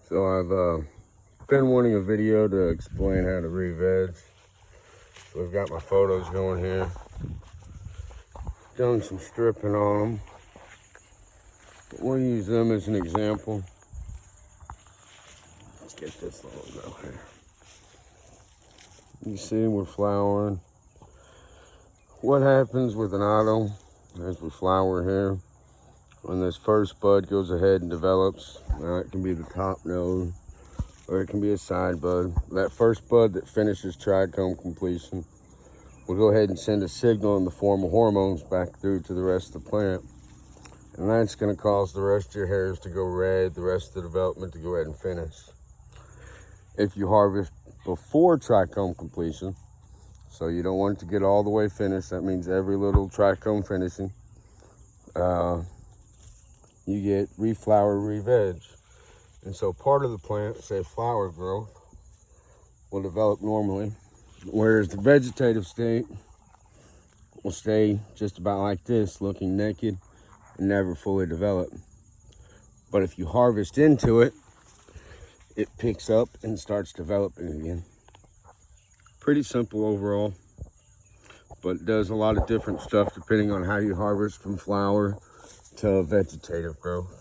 So I've been wanting a video to explain how to re-veg. So we've got my photos going here. Done some stripping on them. We'll use them as an example. Let's get this little note here. You see we're flowering. What happens with an auto, as we flower here, when this first bud goes ahead and develops, it can be the top node or it can be a side bud. That first bud that finishes trichome completion will go ahead and send a signal in the form of hormones back through to the rest of the plant. And that's going to cause the rest of your hairs to go red, the rest of the development to go ahead and finish. If you harvest before trichome completion, so you don't want it to get all the way finished, that means every little trichome finishing, you get Reflower Reveg. And so part of the plant, say flower growth, will develop normally, whereas the vegetative state will stay just about like this, looking naked and never fully develop. But if you harvest into it, it picks up and starts developing again. Pretty simple overall, but it does a lot of different stuff depending on how you harvest from flower to vegetative growth.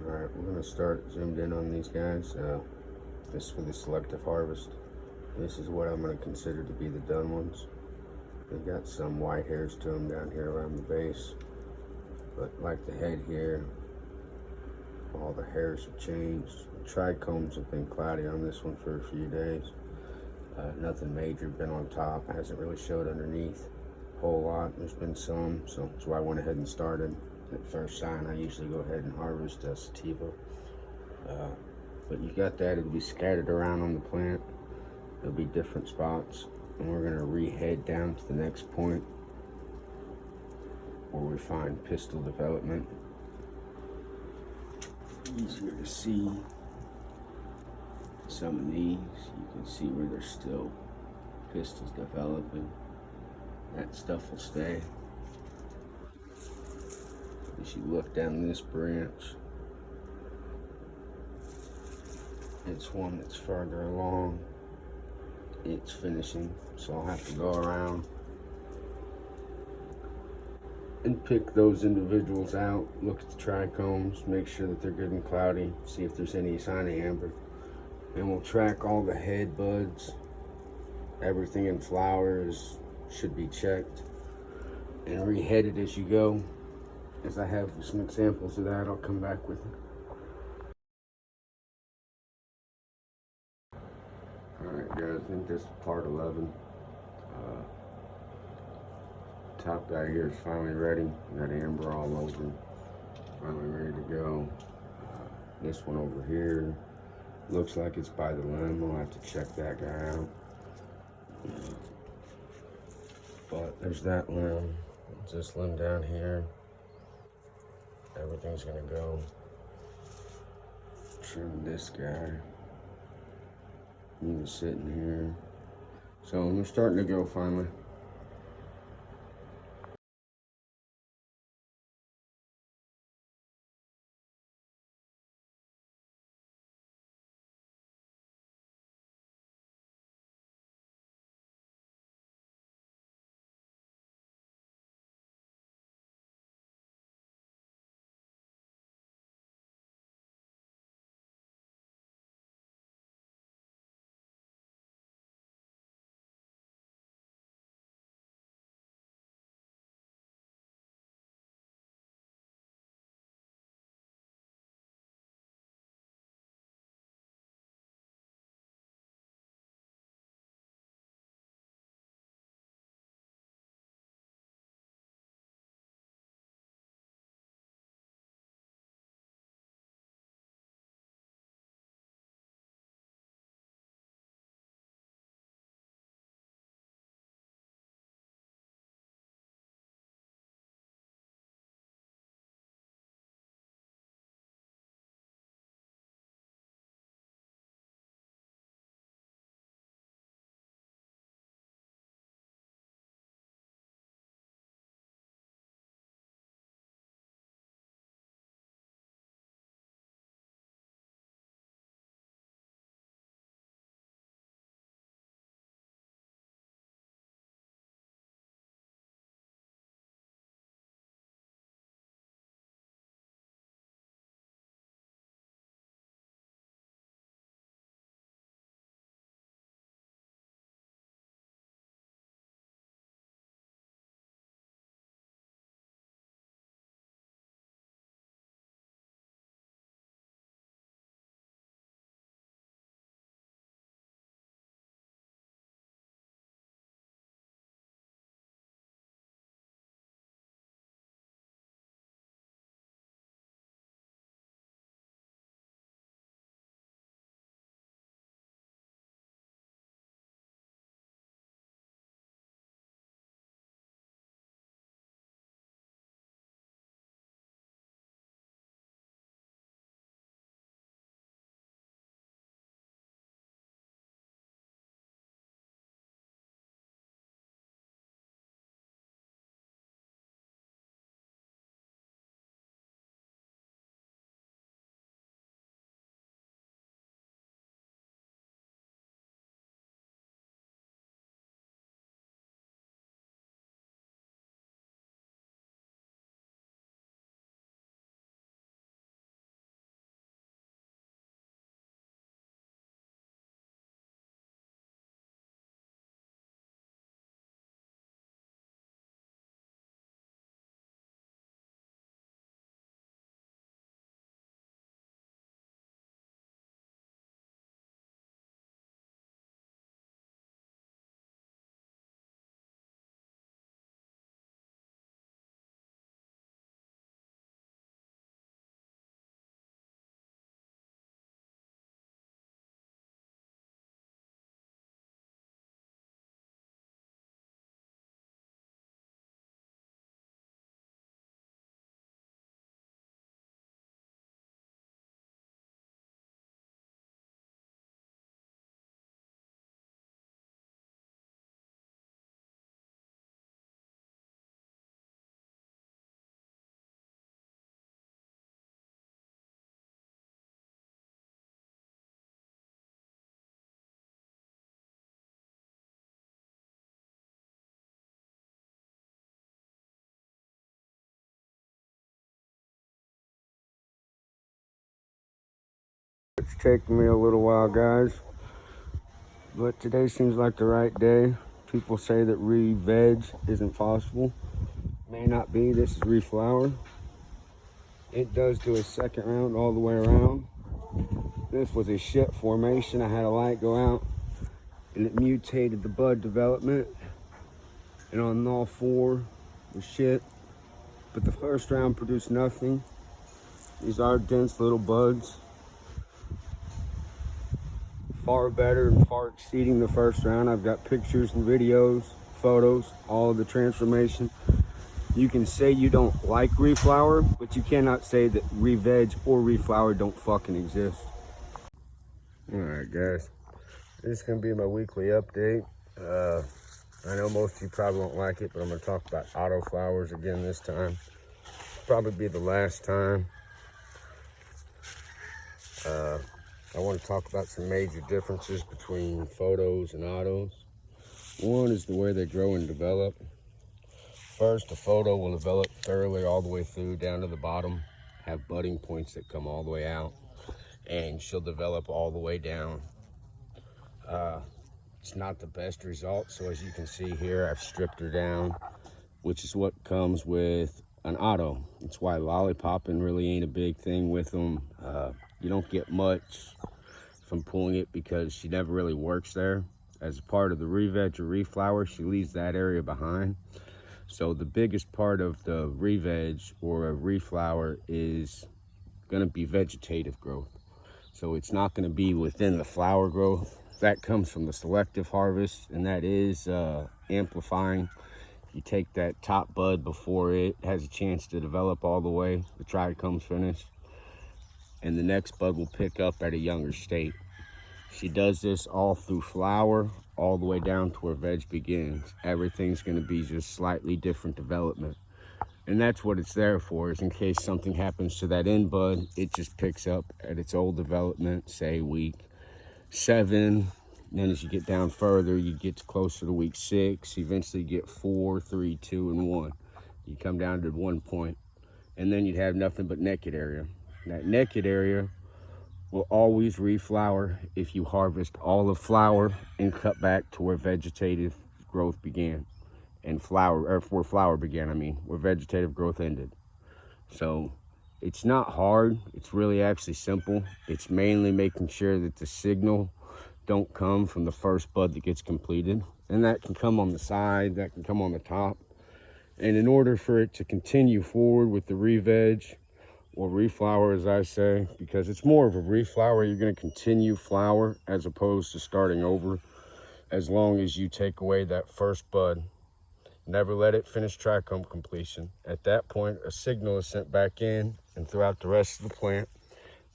Alright, we're going to start zoomed in on these guys. This is for the selective harvest. This is what I'm going to consider to be the done ones. They've got some white hairs to them down here around the base. But like the head here, all the hairs have changed. The trichomes have been cloudy on this one for a few days. Nothing major been on top. Hasn't really showed underneath a whole lot. There's been some, so that's why I went ahead and started. At first sign, I usually go ahead and harvest a sativa. But you got that, it'll be scattered around on the plant. There'll be different spots. And we're gonna re-head down to the next point where we find pistil development. Easier to see. Some of these, you can see where there's still pistils developing. That stuff will stay. As you look down this branch, it's one that's further along. It's finishing, so I'll have to go around and pick those individuals out, look at the trichomes, make sure that they're good and cloudy, see if there's any sign of amber. And we'll track all the head buds. Everything in flowers should be checked and re-headed as you go. As I have some examples of that, I'll come back with it. Alright guys, I think this is part 11. Top guy here is finally ready. Got amber all over. Finally ready to go. This one over here looks like it's by the limb. I'll have to check that guy out. But there's that limb. This limb down here. Everything's gonna go. Trim this guy. He's sitting here. So they're starting to go finally. taking me a little while, guys, but today seems like the right day. People say that Reveg isn't possible. May not be. This is Reflower. It does do a second round all the way around. This was a shit formation. I had a light go out and it mutated the bud development, and on all four was shit. But the first round produced nothing. These are dense little buds, far better and far exceeding the first round. I've got pictures and videos, photos, all of the transformation. You can say you don't like Reflower, but you cannot say that Reveg or Reflower don't fucking exist. All right, guys, this is gonna be my weekly update. I know most of you probably won't like it, but I'm gonna talk about Autoflowers again this time. Probably be the last time. I want to talk about some major differences between photos and autos. One is the way they grow and develop. First, a photo will develop thoroughly all the way through down to the bottom, have budding points that come all the way out, and she'll develop all the way down. It's not the best result, so as you can see here, I've stripped her down, which is what comes with an auto. That's why lollipopping really ain't a big thing with them. You don't get much from pulling it because she never really works there. As a part of the Reveg or Reflower, she leaves that area behind. So the biggest part of the Reveg or a Reflower is going to be vegetative growth. So it's not going to be within the flower growth. That comes from the selective harvest, and that is amplifying. You take that top bud before it has a chance to develop all the way, the trichome's finished, and the next bud will pick up at a younger state. She does this all through flower, all the way down to where veg begins. Everything's going to be just slightly different development. And that's what it's there for, is in case something happens to that end bud, it just picks up at its old development, say week 7. Then as you get down further, you get closer to week 6. Eventually you get 4, 3, 2, and 1. You come down to 1 point. And then you'd have nothing but naked area. That naked area will always reflower if you harvest all of flower and cut back to where vegetative growth began. And flower, or where flower began, where vegetative growth ended. So it's not hard. It's really actually simple. It's mainly making sure that the signal don't come from the first bud that gets completed. And that can come on the side, that can come on the top. And in order for it to continue forward with the Reveg, or Reflower as I say, because it's more of a Reflower, you're going to continue flower as opposed to starting over, as long as you take away that first bud. Never let it finish trichome completion. At that point, a signal is sent back in, and throughout the rest of the plant,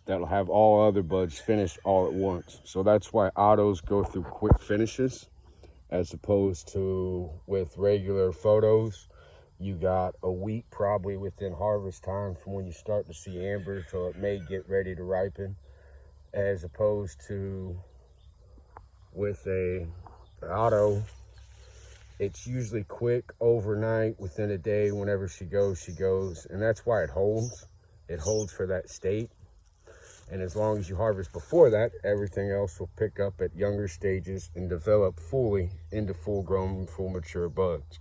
that'll have all other buds finished all at once. So that's why autos go through quick finishes, as opposed to with regular photos. You got a week probably within harvest time from when you start to see amber till it may get ready to ripen, as opposed to with a auto, it's usually quick, overnight, within a day. Whenever she goes, and that's why it holds for that state. And as long as you harvest before that, everything else will pick up at younger stages and develop fully into full grown, full mature buds.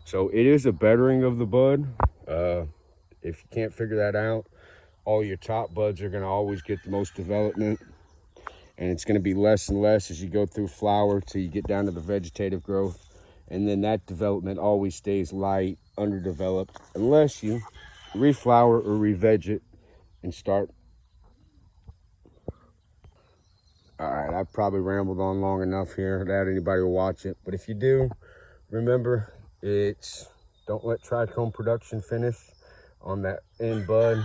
So it is a bettering of the bud. If you can't figure that out, all your top buds are going to always get the most development, and it's going to be less and less as you go through flower till you get down to the vegetative growth. And then that development always stays light, underdeveloped, unless you reflower or reveg it and start. All right, I've probably rambled on long enough here that anybody will watch it. But if you do, remember, don't let trichome production finish on that end bud.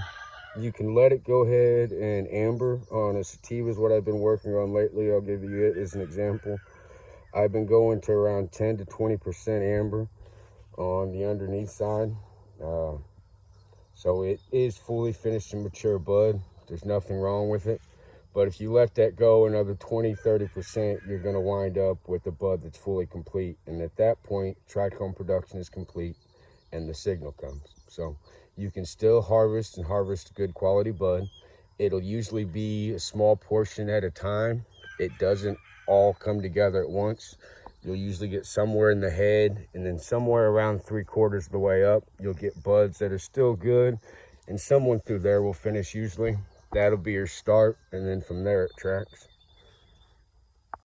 You can let it go ahead and amber on a sativa is what I've been working on lately. I'll give you it as an example. I've been going to around 10 to 20% amber on the underneath side. So it is fully finished and mature bud. There's nothing wrong with it. But if you let that go another 20, 30%, you're going to wind up with a bud that's fully complete. And at that point, trichome production is complete and the signal comes. So you can still harvest and harvest good quality bud. It'll usually be a small portion at a time. It doesn't all come together at once. You'll usually get somewhere in the head, and then somewhere around 3/4 of the way up, you'll get buds that are still good, and someone through there will finish usually. That'll be your start, and then from there it tracks.